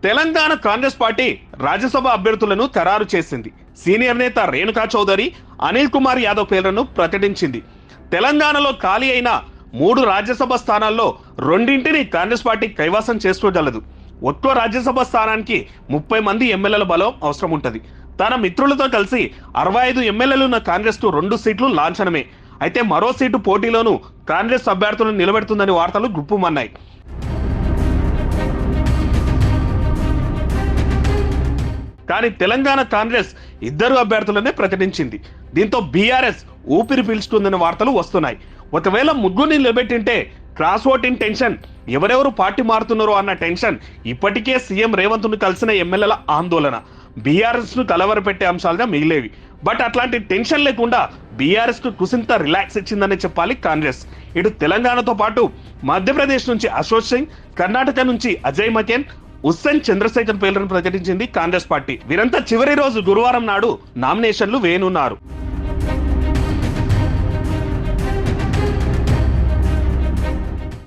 Telangana Congress party Rajya Sabha అభ్యర్థులను ఖరారు చేసింది. సీనియర్ నేత రేణుకా చౌదరి, అనిల్ కుమార్ యాదవ్ పేర్లను ప్రకటించింది. తెలంగాణలో ఖాళీ అయిన 3 రాజ్యసభ స్థానాల్లో 2ంటిని కాంగ్రెస్ పార్టీ కైవసం చేసుకోగలదు. ఒక్కో రాజ్యసభ స్థానానికి 30 మంది ఎమ్మెల్యేల బలం అవసరం ఉంటుంది. తన మిత్రులతో కలిసి 65 ఎమ్మెల్యేలు ఉన్న కాంగ్రెస్ కు 2 సీట్లు లాంఛనమే. అయితే మరో సీటు పోటీలోనూ కాంగ్రెస్ అభ్యర్థులను నిలబెడుతుందని వార్తలు గుప్పుమన్నాయి. కానీ తెలంగాణ కాంగ్రెస్ 2 అభ్యర్థులనే ప్రకటించింది. దీంతో బీఆర్ఎస్ ఊపిరి పీల్చుకుందనే వార్తలు వస్తున్నాయి. ఒకవేళ ముగ్గురిని నిలబెట్టింటే క్రాస్ ఓటింగ్ టెన్షన్, ఎవరెవరు పార్టీ మారుతున్నారో అన్న టెన్షన్, ఇప్పటికే సీఎం రేవంత్ ను కలిసిన ఎమ్మెల్యేల ఆందోళన బీఆర్ఎస్ ను కలవరపెట్టే అంశాలుగా మిగిలేవి. బట్ అట్లాంటి టెన్షన్ లేకుండా బీఆర్ఎస్ కు కుసింత రిలాక్స్ ఇచ్చిందనే చెప్పాలి కాంగ్రెస్. ఇటు తెలంగాణతో పాటు మధ్యప్రదేశ్ నుంచి అశోక్ సింగ్, కర్ణాటక నుంచి అజయ్ మకేన్, హుస్సేన్ చంద్రశేఖర్ పేర్లను ప్రకటించింది కాంగ్రెస్ పార్టీ. వీరంతా చివరి రోజు గురువారం నాడు నామినేషన్లు వేయనున్నారు.